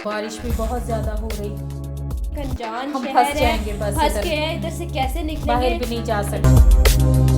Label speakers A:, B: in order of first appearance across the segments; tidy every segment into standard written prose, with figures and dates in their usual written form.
A: बारिश भी बहुत ज़्यादा हो रही,
B: अनजान
A: हम
B: शहर
A: फंस
B: है,
A: जाएंगे बस
B: फंस
A: इधर,
B: के हैं, इधर से कैसे
A: बाहर
B: निकलेंगे।
A: भी नहीं जा सकते।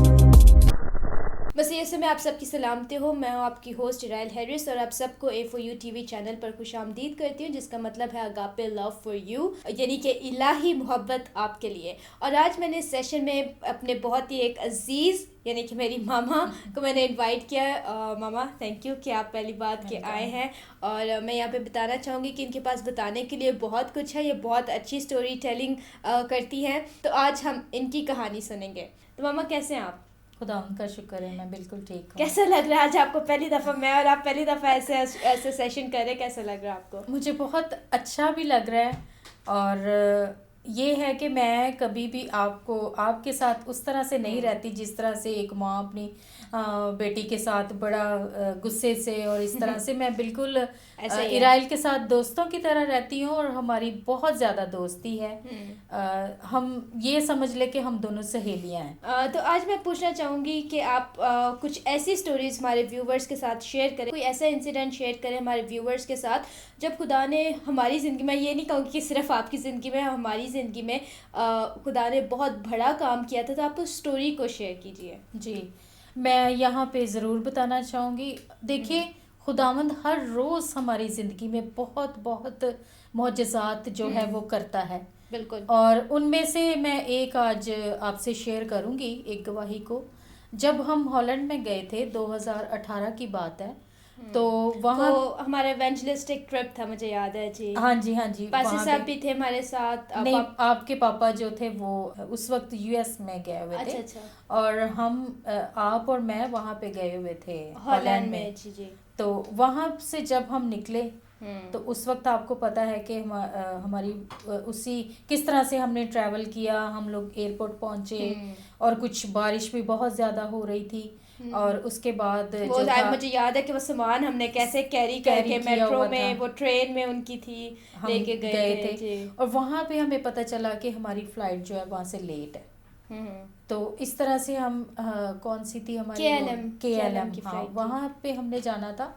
B: बस ये समय आप सबकी सलामती हो। मैं हूँ आपकी होस्ट इराइल हैरिस और आप सबको A4U टीवी चैनल पर खुशामदीद करती हूँ, जिसका मतलब है अगापे लव फॉर यू, यानी कि इलाही मोहब्बत आपके लिए। और आज मैंने इस सेशन में अपने बहुत ही एक अजीज़ यानी कि मेरी मामा को मैंने इनवाइट किया है। मामा थैंक यू कि आप पहली बात के आए हैं। और मैं यहाँ पे बताना चाहूँगी कि इनके पास बताने के लिए बहुत कुछ है, ये बहुत अच्छी स्टोरी टेलिंग करती हैं। तो आज हम इनकी कहानी सुनेंगे। तो मामा कैसे हैं आप?
A: खुदा उनका शुक्र है, मैं बिल्कुल ठीक हूँ।
B: कैसा लग रहा है आज आपको? पहली दफ़ा मैं और आप पहली दफ़ा ऐसे ऐसे सेशन कर रहे हैं, कैसा लग रहा है आपको?
A: मुझे बहुत अच्छा भी लग रहा है, और ये है कि मैं कभी भी आपको आपके साथ उस तरह से नहीं रहती जिस तरह से एक माँ अपनी बेटी के साथ बड़ा गुस्से से, और इस तरह से मैं बिल्कुल
B: ऐसा ही है।
A: इराइल के साथ दोस्तों की तरह रहती हूँ, और हमारी बहुत ज़्यादा दोस्ती है। हम ये समझ ले कि हम दोनों सहेलियाँ हैं।
B: तो आज मैं पूछना चाहूँगी कि आप कुछ ऐसी स्टोरीज हमारे व्यूवर्स के साथ शेयर करें, कोई ऐसा इंसिडेंट शेयर करें हमारे व्यूवर्स के साथ जब खुदा ने हमारी ज़िंदगी में, ये नहीं कहूँगी कि सिर्फ आपकी ज़िंदगी में, हमारी ज़िंदगी में खुदा ने बहुत बड़ा काम किया था। तो आप उस स्टोरी को शेयर कीजिए।
A: जी, मैं यहाँ पे ज़रूर बताना चाहूँगी। देखिए, खुदावंद हर रोज़ हमारी ज़िंदगी में बहुत बहुत मोजज़ात जो है वो करता है,
B: बिल्कुल।
A: और उनमें से मैं एक आज आपसे शेयर करूँगी एक गवाही को। जब हम हॉलैंड में गए थे, 2018 की बात है, तो वहाँ
B: वो हमारा इवेंजलिस्टिक ट्रिप था, मुझे याद है जी।
A: हाँ जी, हाँ जी,
B: पासी
A: वहाँ
B: साहब
A: पे
B: भी थे हमारे साथ।
A: नहीं, आपके पापा जो थे वो उस वक्त यूएस में गए हुए थे,
B: अच्छा अच्छा,
A: और हम आप और मैं वहाँ पे गए हुए थे
B: हॉलैंड
A: हॉलैंड
B: में।
A: में।
B: जी जी।
A: तो वहाँ से जब हम निकले, तो उस वक्त आपको पता है कि हमारी उसी किस तरह से हमने ट्रैवल किया। हम लोग एयरपोर्ट पहुँचे, और कुछ बारिश भी बहुत ज़्यादा हो रही थी, और उसके बाद
B: वो
A: जो था
B: मुझे याद है कि वो सामान हमने कैसे कैरी
A: कैरी
B: करके
A: किया
B: मेट्रो
A: हुआ
B: में,
A: था,
B: वो ट्रेन में उनकी थी,
A: हम
B: लेके गए थे जी।
A: और वहाँ पे हमें पता चला कि हमारी फ़्लाइट जो है वहाँ से लेट है। तो इस तरह से हम कौन सी थी हमारी,
B: KLM
A: KLM,
B: की
A: हाँ,
B: फ्लाइट थी।
A: वहाँ पे हमने जाना था,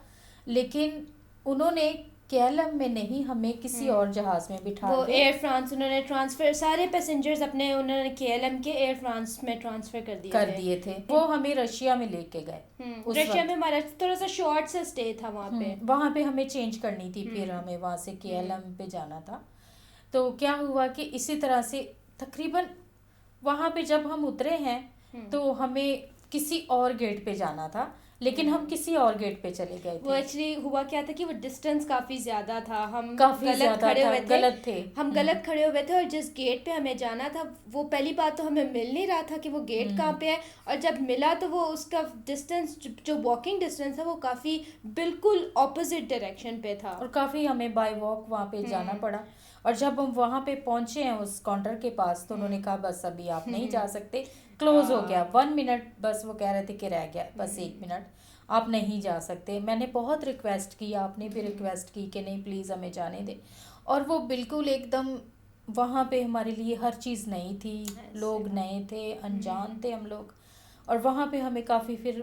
A: लेकिन उन्होंने KLM में नहीं, हमें किसी और जहाज़ में बिठा
B: वो
A: के
B: एयर फ्रांस, उन्होंने ट्रांसफर सारे पैसेंजर्स अपने, उन्होंने KLM के एयर फ्रांस में ट्रांसफर कर दिए थे।
A: वो हमें रशिया में लेके गए उस
B: रशिया
A: वक्त।
B: में हमारा थोड़ा सा शॉर्ट सा स्टे था वहाँ पे।
A: वहाँ पे हमें चेंज करनी थी, फिर हमें वहाँ से KLM पे जाना था। तो क्या हुआ कि इसी तरह से तकरीबन वहाँ पे जब हम उतरे हैं, तो हमें किसी और गेट पे जाना था, लेकिन हम किसी और गेट पे चले गए
B: वो
A: थे।
B: एक्चुअली हुआ क्या था कि वो डिस्टेंस काफ़ी ज़्यादा था, हम
A: काफ़ी
B: गलत
A: ज़्यादा
B: खड़े
A: था,
B: हुए थे।
A: गलत थे।
B: हम गलत खड़े हुए थे, और जिस गेट पे हमें जाना था, वो पहली बात तो हमें मिल नहीं रहा था कि वो गेट कहाँ पे है, और जब मिला तो वो उसका डिस्टेंस, जो वॉकिंग डिस्टेंस है, वो काफ़ी बिल्कुल ऑपोजिट डायरेक्शन पे था,
A: और काफ़ी हमें बाय वॉक वहाँ पे जाना पड़ा। और जब हम वहाँ पे पहुँचे हैं उस काउंटर के पास, तो उन्होंने कहा बस अभी आप नहीं जा सकते, क्लोज हो गया, 1 मिनट बस वो कह रहे थे कि रह गया, बस 1 मिनट, आप नहीं जा सकते। मैंने बहुत रिक्वेस्ट की, आपने भी रिक्वेस्ट की कि नहीं प्लीज़ हमें जाने दें, और वो बिल्कुल एकदम वहाँ पे हमारे लिए हर चीज़ नई थी, लोग नए थे, अनजान थे हम लोग, और वहाँ पे हमें काफ़ी फिर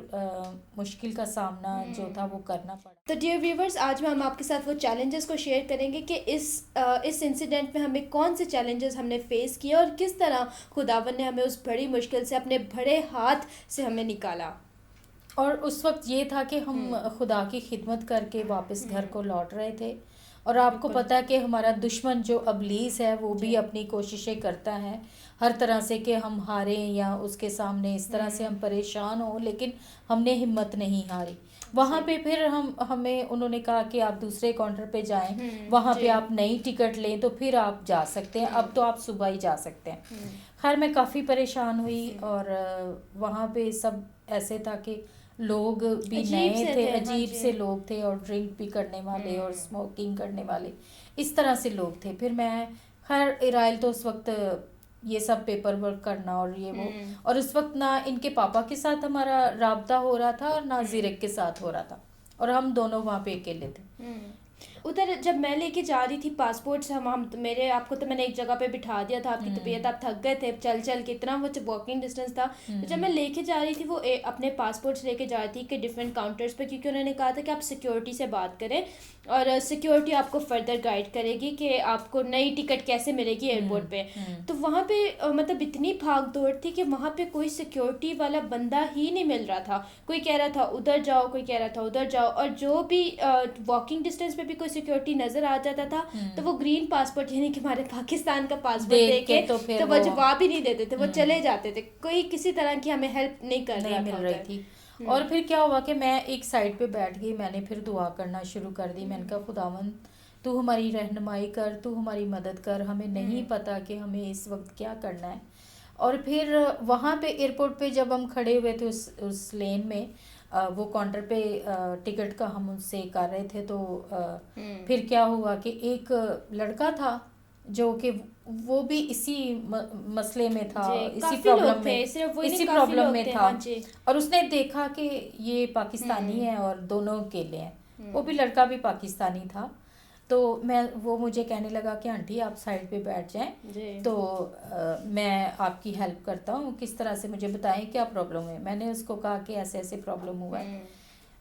A: मुश्किल का सामना जो था वो करना पड़ा।
B: तो डियर व्यूवर्स, आज हम आपके साथ वो चैलेंजेस को शेयर करेंगे कि इस इंसिडेंट में हमें कौन से चैलेंजेस हमने फेस किए, और किस तरह खुदावन ने हमें उस बड़ी मुश्किल से, अपने बड़े हाथ से हमें निकाला।
A: और उस वक्त ये था कि हम खुदा की खिदमत करके वापस घर को लौट रहे थे, और आपको पता है कि हमारा दुश्मन जो अबलीस है वो भी अपनी कोशिशें करता है हर तरह से कि हम हारें, या उसके सामने इस तरह से हम परेशान हों, लेकिन हमने हिम्मत नहीं हारी। वहाँ पे फिर हमें उन्होंने कहा कि आप दूसरे काउंटर पे जाएं, वहाँ पे आप नई टिकट लें तो फिर आप जा सकते हैं, अब तो आप सुबह ही जा सकते हैं। खैर मैं काफ़ी परेशान हुई, और वहाँ पे सब ऐसे था कि लोग भी नए थे, अजीब से लोग थे, और ड्रिंक भी करने वाले और स्मोकिंग करने वाले, इस तरह से लोग थे। फिर मैं खैर इराइल तो उस वक्त ये सब पेपर वर्क करना और ये वो, और उस वक्त ना इनके पापा के साथ हमारा राब्ता हो रहा था, और ना ज़ीरक के साथ हो रहा था, और हम दोनों वहाँ पे अकेले थे।
B: उधर जब मैं लेके जा रही थी पासपोर्ट से, हम मेरे आपको तो मैंने एक जगह पे बिठा दिया था, आपकी तबीयत, आप थक गए थे चल चल के, इतना वो वॉकिंग डिस्टेंस था। तो जब मैं लेके जा रही थी वो अपने पासपोर्ट्स लेके जा रही थी कि डिफरेंट काउंटर्स पे, क्योंकि उन्होंने कहा था कि आप सिक्योरिटी से बात करें और सिक्योरिटी आपको फर्दर गाइड करेगी कि आपको नई टिकट कैसे मिलेगी एयरपोर्ट पे। तो वहाँ पे मतलब इतनी भाग दौड़ थी कि वहाँ पे कोई सिक्योरिटी वाला बंदा ही नहीं मिल रहा था। कोई कह रहा था उधर जाओ, कोई कह रहा था उधर जाओ, और जो भी वॉकिंग डिस्टेंस पे भी कोई सिक्योरिटी नजर आ जाता था तो वो ग्रीन पासपोर्ट यानी कि हमारे पाकिस्तान का पासपोर्ट
A: देख के
B: देके
A: तो
B: वो जवाब ही नहीं देते थे, वो चले जाते थे। कोई किसी तरह की हमें हेल्प नहीं कर रहा
A: मिल
B: था
A: रही
B: उधर।
A: थी। और फिर क्या हुआ कि मैं एक साइड पे बैठ गई, मैंने फिर दुआ करना शुरू कर दी। मैंने कहा खुदावंद तू हमारी रहनुमाई कर, तू हमारी मदद कर, हमें नहीं पता कि हमें इस वक्त क्या करना है। और फिर वहाँ पे एयरपोर्ट पे जब हम खड़े हुए थे उस लेन में, वो काउंटर पे टिकट का हम उनसे कर रहे थे, तो फिर क्या हुआ कि एक लड़का था जो कि वो भी इसी मसले में था,
B: जी,
A: इसी
B: काफी
A: प्रॉब्लम
B: लोग थे,
A: में
B: सिर्फ वही नहीं,
A: इसी
B: काफी
A: प्रॉब्लम
B: लोग
A: में
B: थे।
A: था।
B: हाँ जी।
A: और उसने देखा कि ये पाकिस्तानी है और दोनों अकेले हैं, वो भी लड़का भी पाकिस्तानी था। तो वो मुझे कहने लगा कि आंटी आप साइड पे बैठ जाएं,
B: जी।
A: तो मैं आपकी हेल्प करता हूँ, किस तरह से मुझे बताएं क्या प्रॉब्लम है। मैंने उसको कहा कि ऐसे ऐसे प्रॉब्लम हुआ है।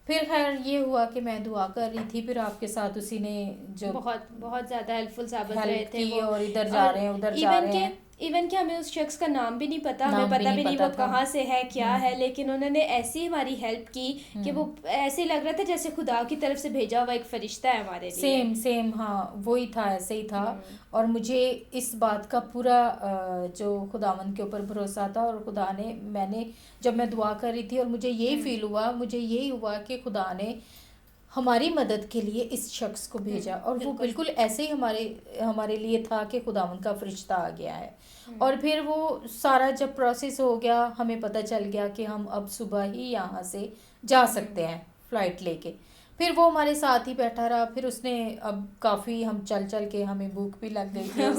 A: फिर खैर ये हुआ कि मैं दुआ कर रही थी, फिर आपके साथ उसी ने जो
B: बहुत बहुत ज़्यादा हेल्पफुल साबित रहे
A: हेल्प
B: थे
A: की,
B: वो।
A: और इधर जा रहे हैं उधर जा रहे हैं।
B: इवन के हमें उस शख्स का नाम भी नहीं पता, हमें
A: नाम भी
B: पता
A: नहीं
B: भी नहीं
A: पता
B: वो
A: था।
B: कहाँ से है क्या है, लेकिन उन्होंने ऐसी हमारी हेल्प की कि वो ऐसे लग रहा था जैसे खुदा की तरफ से भेजा हुआ एक फरिश्ता है हमारे लिए।
A: सेम हाँ वही था, ऐसे ही था। और मुझे इस बात का पूरा जो खुदावंद के ऊपर भरोसा था, और खुदा ने, मैंने जब मैं दुआ कर रही थी और मुझे यही फील हुआ, मुझे यही हुआ कि खुदा ने हमारी मदद के लिए इस शख्स को भेजा, और वो बिल्कुल ऐसे ही हमारे लिए था कि खुदावंद का फरिश्ता आ गया है। और फिर वो सारा जब प्रोसेस हो गया, हमें पता चल गया कि हम अब सुबह ही यहाँ से जा सकते हैं फ्लाइट लेके। फिर वो हमारे साथ ही बैठा रहा। फिर उसने, अब काफ़ी हम चल चल के, हमें भूख भी लग गई थी और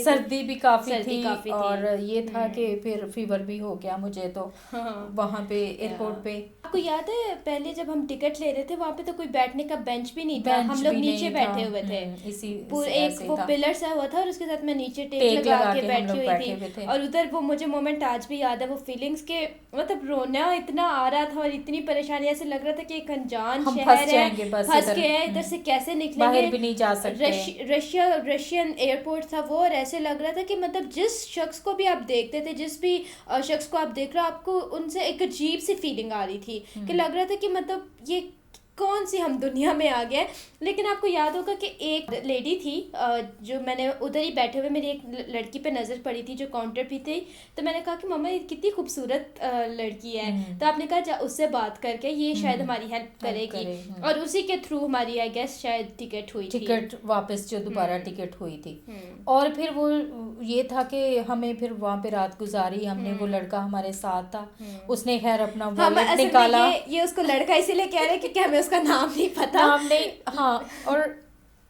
A: सर्दी भी काफ़ी थी, और ये था कि फिर फीवर भी हो गया मुझे तो वहाँ पे एयरपोर्ट पे।
B: आपको याद है पहले जब हम टिकट ले रहे थे वहाँ पे तो कोई बैठने का बेंच भी नहीं था, हम लोग नीचे बैठे हुए थे। पूरे एक वो पिलर सा हुआ था और उसके साथ मैं नीचे टेक लगा के बैठी हुई थी। और उधर वो मुझे मोमेंट आज भी याद है, वो फीलिंग्स के मतलब रोना इतना आ रहा था और इतनी परेशानी, ऐसे लग रहा था कि एक अनजान शहर है, फंस गए हैं, इधर से कैसे निकलेंगे,
A: बाहर भी नहीं जा सकते।
B: रशियन एयरपोर्ट था वो, और ऐसे लग रहा था कि मतलब जिस शख्स को भी आप देखते थे, जिस भी शख्स को आप देख रहे हो, आपको उनसे एक अजीब सी फीलिंग आ रही थी कि लग रहा था कि मतलब ये कौन सी हम दुनिया में आ गए। लेकिन आपको याद होगा कि एक लेडी थी जो, मैंने उधर ही बैठे हुए मेरी एक लड़की पे नज़र पड़ी थी जो काउंटर पे थी, तो मैंने कहा कि मम्मा ये कितनी खूबसूरत लड़की है। तो आपने कहा उससे बात करके ये शायद हमारी हेल्प करेगी, और उसी के थ्रू हमारी आई गेस शायद टिकट
A: वापस जो दोबारा टिकट हुई थी। और फिर वो ये था कि हमें फिर वहाँ पे रात गुजारी हमने। वो लड़का हमारे साथ था, उसने खैर अपना वॉलेट निकाला।
B: ये उसको लड़का इसीलिए कह रहे हैं क्योंकि हमें उसका नाम नहीं पता,
A: नाम नहीं, हाँ। और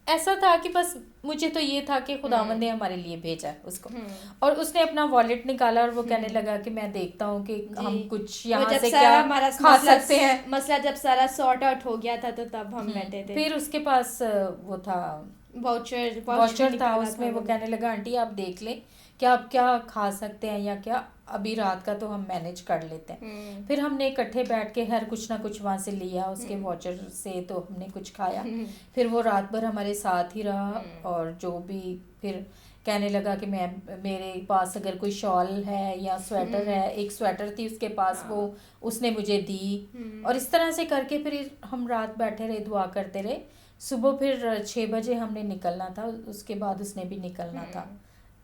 A: ऐसा था कि बस मुझे तो ये था कि खुदावंद ने हमारे लिए भेजा है उसको। और उसने अपना वॉलेट निकाला और वो कहने लगा कि मैं देखता हूँ कि हम कुछ यहाँ से क्या खा सकते हैं।
B: मसला जब सारा सॉर्ट आउट हो गया था तो तब हम बैठे थे।
A: फिर उसके पास वो था वाउचर था, उसमें वो कहने लगा आंटी आप देख लें कि आप क्या खा सकते हैं या क्या, अभी रात का तो हम मैनेज कर लेते हैं। फिर हमने इकट्ठे बैठ के हर कुछ ना कुछ वहाँ से लिया उसके वाउचर से, तो हमने कुछ खाया। फिर वो रात भर हमारे साथ ही रहा, और जो भी फिर कहने लगा कि मेरे पास अगर कोई शॉल है या स्वेटर है, एक स्वेटर थी उसके पास, वो उसने मुझे दी। और इस तरह से करके फिर हम रात बैठे रहे, दुआ करते रहे। सुबह फिर 6 बजे हमने निकलना था, उसके बाद उसने भी निकलना था।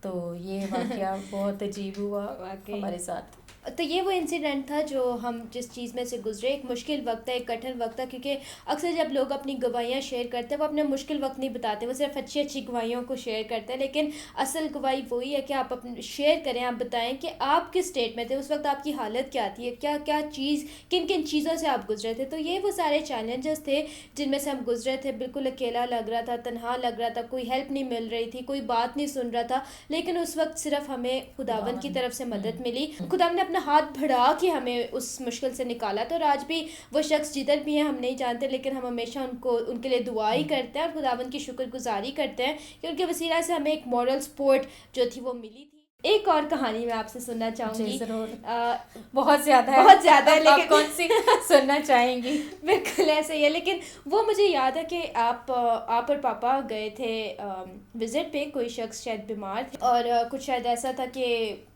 A: तो ये वाकया बहुत अजीब हुआ हमारे साथ।
B: तो ये वो इंसिडेंट था जो हम जिस चीज़ में से गुजरे। एक मुश्किल वक्त था, एक कठिन वक्त था, क्योंकि अक्सर जब लोग अपनी गवाहियाँ शेयर करते हैं वो अपने मुश्किल वक्त नहीं बताते, वो सिर्फ अच्छी अच्छी गवाहियों को शेयर करते हैं। लेकिन असल गवाही वही है कि आप अपने शेयर करें, आप बताएं कि आप किस स्टेट में थे उस वक्त, आपकी हालत क्या थी, क्या क्या चीज़, किन किन चीज़ों से आप गुजरे थे। तो ये वो सारे चैलेंजेस थे जिनमें से हम गुजरे थे। बिल्कुल अकेला लग रहा था, तनहा लग रहा था, कोई हेल्प नहीं मिल रही थी, कोई बात नहीं सुन रहा था। लेकिन उस वक्त सिर्फ हमें खुदावंद की तरफ से मदद मिली। खुदावंद ने अपना हाथ बढ़ा के हमें उस मुश्किल से निकाला। तो और आज भी वो शख्स जिधर भी हैं हम नहीं जानते, लेकिन हम हमेशा उनके लिए दुआ ही करते हैं और खुदावंद की शुक्रगुजारी करते हैं कि उनके वसीला से हमें एक मॉरल सपोर्ट जो थी वो मिली थी। एक और कहानी मैं आपसे सुनना चाहूँगी।
A: जरूर। बहुत ज़्यादा है,
B: लेकिन
A: आप कौन सी सुनना चाहेंगी?
B: बिल्कुल ऐसे ही है, लेकिन वो मुझे याद है कि आप और पापा गए थे विज़िट पे, कोई शख्स शायद बीमार थे और कुछ शायद ऐसा था कि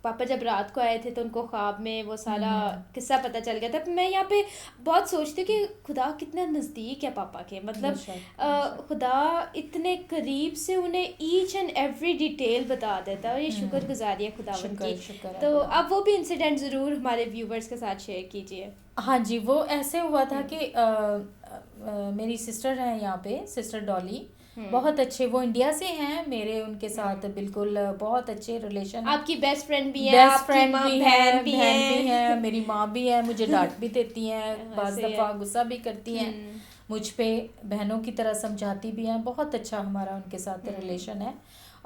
B: पापा जब रात को आए थे तो उनको ख्वाब में वो सारा किस्सा पता चल गया था। मैं यहाँ पे बहुत सोचती हूँ कि खुदा कितना नज़दीक है पापा के, मतलब खुदा इतने करीब से उन्हें ईच एंड एवरी डिटेल बता देता है और ये शुक्रगुजारी है खुदावंद की। तो अब वो भी इंसिडेंट ज़रूर हमारे व्यूवर्स के साथ शेयर कीजिए।
A: हाँ जी, वो ऐसे हुआ था कि मेरी सिस्टर है यहाँ पे, सिस्टर डॉली, बहुत अच्छे, वो इंडिया से हैं, मेरे उनके साथ बिल्कुल बहुत अच्छे रिलेशन।
B: आपकी बेस्ट फ्रेंड भी है,
A: बेस्ट फ्रेंड भी है, बहन भी है, मेरी माँ भी है, मुझे डांट भी देती हैं, बाज़ दफ़ा गुस्सा भी करती हैं मुझ पे, बहनों की तरह समझाती भी हैं। बहुत अच्छा हमारा उनके साथ रिलेशन है।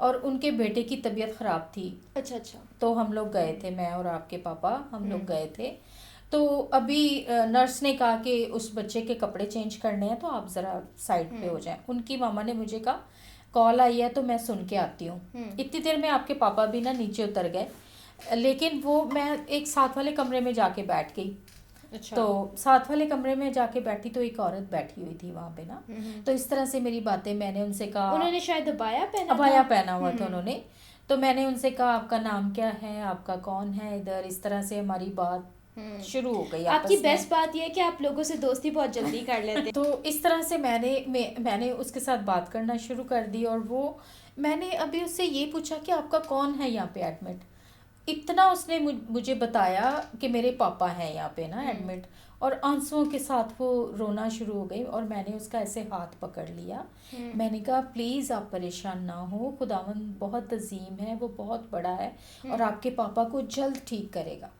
A: और उनके बेटे की तबीयत ख़राब थी।
B: अच्छा।
A: तो हम लोग गए थे, मैं और आपके पापा, हम लोग गए थे। तो अभी नर्स ने कहा कि उस बच्चे के कपड़े चेंज करने हैं तो आप ज़रा साइड पे हो जाएं। उनकी मामा ने मुझे कहा कॉल आई है तो मैं सुन के आती हूँ। इतनी देर में आपके पापा भी ना नीचे उतर गए, लेकिन वो मैं एक साथ वाले कमरे में जाके बैठ गई।
B: अच्छा।
A: तो साथ वाले कमरे में जाके बैठी तो एक औरत बैठी हुई थी वहाँ पे ना। तो इस तरह से मेरी बातें, मैंने उनसे कहा,
B: उन्होंने शायद अबाया
A: पहना हुआ था उन्होंने। तो मैंने उनसे कहा आपका नाम क्या है, आपका कौन है इधर, इस तरह से हमारी बात शुरू हो गई।
B: आपकी बेस्ट बात यह है कि आप लोगों से दोस्ती बहुत जल्दी कर लेते हैं।
A: तो इस तरह से मैंने उसके साथ बात करना शुरू कर दी। और वो, मैंने अभी उससे ये पूछा कि आपका कौन है यहाँ पे एडमिट, इतना उसने मुझे बताया कि मेरे पापा हैं यहाँ पे ना एडमिट, और आंसुओं के साथ वो रोना शुरू हो गई। और मैंने उसका ऐसे हाथ पकड़ लिया, मैंने कहा प्लीज़ आप परेशान ना हो, खुदावंद बहुत अजीम है, वो बहुत बड़ा है और आपके पापा को जल्द ठीक करेगा।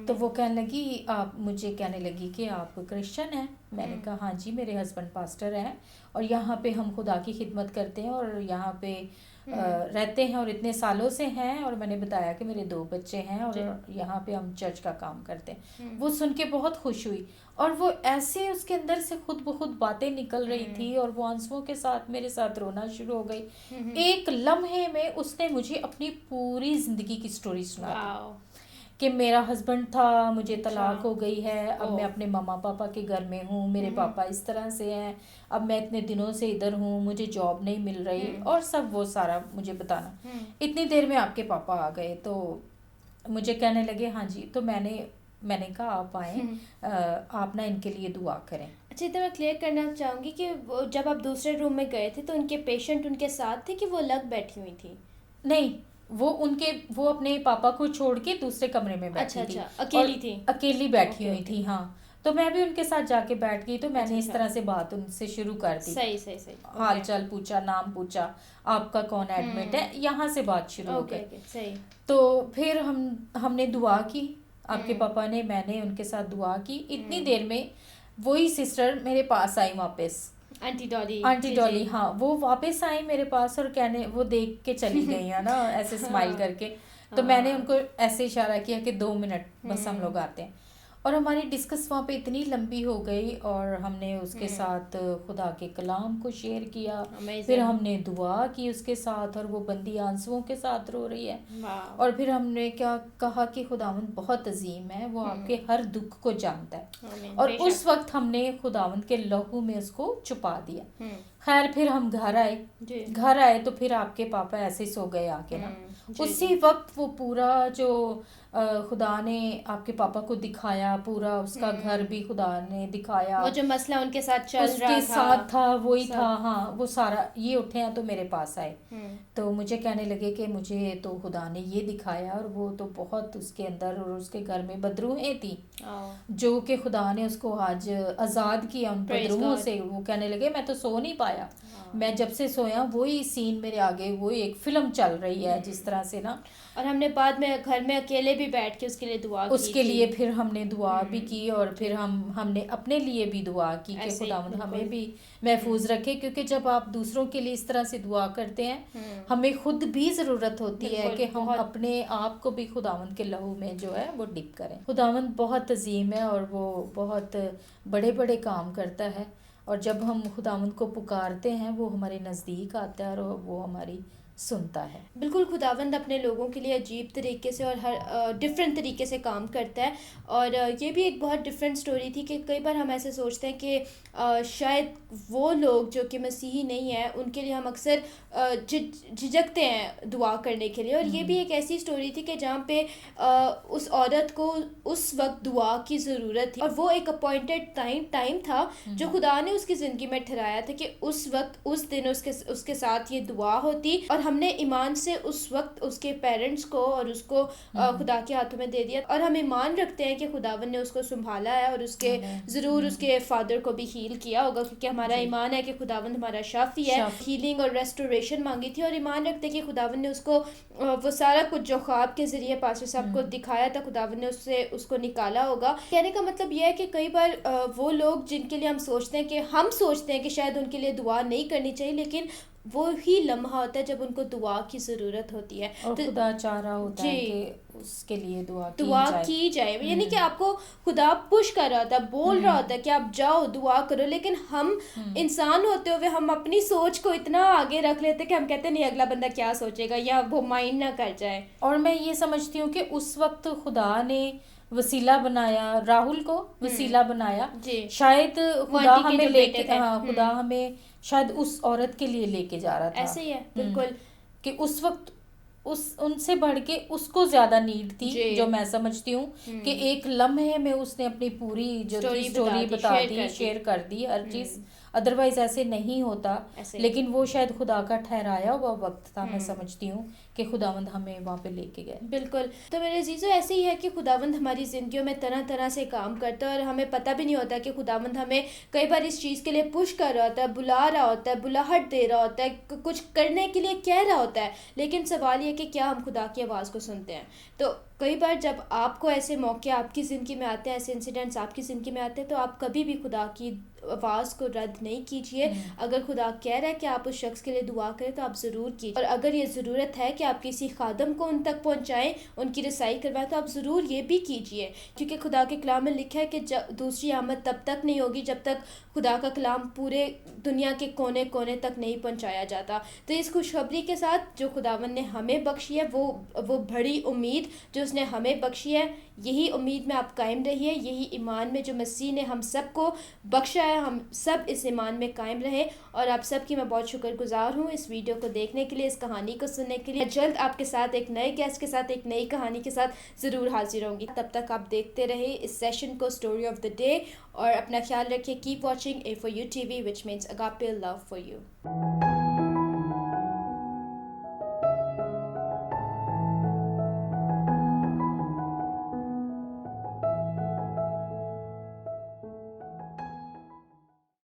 A: तो वो कहने लगी कि आप क्रिश्चियन हैं? मैंने कहा हाँ जी, मेरे हस्बैंड पास्टर हैं और यहाँ पे हम खुदा की खिदमत करते हैं और यहाँ पे रहते हैं और इतने सालों से हैं। और मैंने बताया कि मेरे 2 बच्चे हैं और यहाँ पे हम चर्च का काम करते हैं। वो सुन के बहुत खुश हुई और वो ऐसे उसके अंदर से खुद ब खुद बातें निकल रही थी और वो आंसुओं के साथ मेरे साथ रोना शुरू हो गई। एक लम्हे में उसने मुझे अपनी पूरी ज़िंदगी की स्टोरी सुना दी कि मेरा हस्बैंड था, मुझे तलाक हो गई है, अब मैं अपने मम्मा पापा के घर में हूँ, मेरे पापा इस तरह से हैं, अब मैं इतने दिनों से इधर हूँ, मुझे जॉब नहीं मिल रही, और सब वो सारा मुझे बताना। इतनी देर में आपके पापा आ गए तो मुझे कहने लगे हाँ जी। तो मैंने कहा आप आएँ, आप ना इनके लिए दुआ करें।
B: अच्छा, तो मैं क्लियर करना चाहूँगी कि जब आप दूसरे रूम में गए थे तो उनके पेशेंट उनके साथ थे कि वो अलग बैठी हुई थी?
A: नहीं, वो अपने पापा को छोड़ के दूसरे कमरे में बैठी थी।
B: अकेली थी?
A: अकेली बैठी हुई थी, हाँ। तो मैं भी उनके साथ जाके बैठ गई। तो मैंने इस तरह से बात उनसे शुरू कर दी।
B: सही।
A: हाल चाल पूछा, नाम पूछा, आपका कौन एडमिट है, यहाँ से बात शुरू हो गई।
B: सही।
A: तो फिर हमने दुआ की, आपके पापा ने, मैंने उनके साथ दुआ की। इतनी देर में वही सिस्टर मेरे पास आई वापस, आंटी डॉली, हाँ, वो वापस आई मेरे पास और वो देख के चली गई है ना ऐसे स्माइल करके। तो मैंने उनको ऐसे इशारा किया कि 2 मिनट बस, हम लोग आते हैं। और हमारी डिस्कस वहाँ पे इतनी लंबी हो गई और हमने उसके साथ खुदा के कलाम को शेयर किया। फिर हमने दुआ की उसके साथ और वो बंदी आंसुओं के साथ रो रही है। और फिर हमने क्या कहा कि खुदावंद बहुत अजीम है, वो आपके हर दुख को जानता है। और उस वक्त हमने खुदावंद के लहू में उसको छुपा दिया। खैर फिर हम घर आए तो फिर आपके पापा ऐसे सो गए आके ना। उसी वक्त वो पूरा जो खुदा ने आपके पापा को दिखाया, पूरा उसका घर भी खुदा ने दिखाया,
B: वो जो मसला उनके साथ चल
A: उसके
B: रहा
A: साथ था वही था। हाँ, वो सारा ये उठे हैं तो मेरे पास आए। तो मुझे कहने लगे कि मुझे तो खुदा ने ये दिखाया और वो तो बहुत उसके अंदर और उसके घर में बदरूहें थी जो कि खुदा ने उसको आज आज़ाद किया उन बदरूहों से। वो कहने लगे मैं तो सो नहीं पाया आया। मैं जब से सोया वही सीन मेरे आगे, वही एक फिल्म चल रही है जिस तरह से ना।
B: और हमने बाद में घर में अकेले भी बैठ के उसके लिए दुआ की
A: उसके
B: थी।
A: लिए फिर हमने दुआ भी की, और फिर हमने अपने लिए भी दुआ की कि
B: ऐसे ही,
A: खुदावंद हमें
B: बिल्कुल।
A: भी महफूज रखे, क्योंकि जब आप दूसरों के लिए इस तरह से दुआ करते हैं, हमें खुद भी ज़रूरत होती है
B: बिल्कुल,
A: कि हम
B: बहुत।
A: अपने आप को भी खुदावंद के लहू में जो है वो डिप करें। खुदावंद बहुत अजीम है और वो बहुत बड़े बड़े काम करता है, और जब हम खुदावंद को पुकारते हैं वो हमारे नज़दीक आता है और वो हमारी सुनता है।
B: बिल्कुल, खुदावंद अपने लोगों के लिए अजीब तरीके से और हर डिफरेंट तरीके से काम करता है। और ये भी एक बहुत डिफरेंट स्टोरी थी कि कई बार हम ऐसे सोचते हैं कि शायद वो लोग जो कि मसीही नहीं है उनके लिए हम अक्सर झिझकते हैं दुआ करने के लिए। और ये भी एक ऐसी स्टोरी थी कि जहाँ पे उस औरत को उस वक्त दुआ की ज़रूरत थी, और वो एक अपॉइंटेड टाइम था जो खुदा ने उसकी ज़िंदगी में ठहराया था कि उस वक्त उस दिन उसके साथ ये दुआ होती। और हमने ईमान से उस वक्त उसके पेरेंट्स को और उसको खुदा के हाथों में दे दिया, और हम ईमान रखते हैं कि खुदावन ने उसको संभाला है और उसके ज़रूर उसके फादर को भी हील किया होगा, क्योंकि हमारा ईमान है कि खुदावन हमारा शाफी है। हीलिंग और रेस्टोरेशन मांगी थी, और ईमान रखते हैं कि खुदावन ने उसको वो सारा कुछ जो ख्वाब के ज़रिए पास्टर साहब को दिखाया था, खुदावन ने उसको निकाला होगा। कहने का मतलब यह है कि कई बार वो लोग जिनके लिए हम सोचते हैं कि शायद उनके लिए दुआ नहीं करनी चाहिए, लेकिन वो ही लम्हा होता है जब उनको दुआ की ज़रूरत होती है,
A: और
B: तो
A: खुदा चाह रहा होता है कि उसके लिए दुआ
B: की जाए। यानी कि आपको खुदा पुश कर रहा होता है, बोल रहा होता है कि आप जाओ दुआ करो, लेकिन हम इंसान होते हुए हम अपनी सोच को इतना आगे रख लेते हैं कि हम कहते नहीं अगला बंदा क्या सोचेगा, या वो माइंड ना कर जाए।
A: और मैं ये समझती हूँ कि उस वक्त खुदा ने वसीला बनाया, राहुल को वसीला बनाया। शायद खुदा हमें लेके खुदा हमें शायद उस औरत के लिए लेके जा रहा था।
B: ऐसे ही है, बिल्कुल,
A: कि उस वक्त उनसे बढ़ के उसको ज्यादा नीड थी, जो मैं समझती हूँ कि एक लम्हे में उसने अपनी पूरी जो स्टोरी बता दी, शेयर कर दी हर चीज। अदरवाइज ऐसे नहीं होता, लेकिन वो शायद खुदा का ठहराया हुआ वक्त था। मैं समझती हूँ कि खुदावंद हमें वहाँ पे लेके गए।
B: बिल्कुल। तो मेरे अजीज़ों, ऐसे ही है कि खुदावंद हमारी ज़िंदगियों में तरह तरह से काम करता है, और हमें पता भी नहीं होता कि खुदावंद हमें कई बार इस चीज़ के लिए पुश कर रहा होता है, बुला रहा होता है, बुलाहट दे रहा होता है, कुछ करने के लिए कह रहा होता है। लेकिन सवाल ये कि क्या हम खुदा की आवाज़ को सुनते हैं? तो कई बार जब आपको ऐसे मौके आपकी ज़िंदगी में आते हैं, ऐसे इंसिडेंट्स आपकी ज़िंदगी में आते हैं, तो आप कभी भी खुदा की आवाज़ को रद्द नहीं कीजिए। अगर खुदा कह रहा है कि आप उस शख्स के लिए दुआ करें तो आप ज़रूर कीजिए, और अगर ये ज़रूरत है कि आप किसी खादम को उन तक पहुँचाएँ, उनकी रसाई करवाएं, तो आप ज़रूर ये भी कीजिए, क्योंकि खुदा के कलाम में लिखा है कि दूसरी आमद तब तक नहीं होगी जब तक खुदा का कलाम पूरे दुनिया के कोने कोने तक नहीं पहुँचाया जाता। तो इस खुशखबरी के साथ जो खुदावन ने हमें बख्शी है, वो बड़ी उम्मीद जो उसने हमें बख्शी है, यही उम्मीद में आप कायम रहिए। यही ईमान में जो मसीह ने हम सबको बख्शा है, हम सब इस ईमान में कायम रहे। और आप सब की मैं बहुत शुक्रगुजार हूँ इस वीडियो को देखने के लिए, इस कहानी को सुनने के लिए। जल्द आपके साथ एक नए गेस्ट के साथ, एक नई कहानी के साथ ज़रूर हाजिर होंगी। तब तक आप देखते रहे इस सेशन को, स्टोरी ऑफ द डे, और अपना ख्याल रखिए। Keep watching A4U TV, which means agape love for you.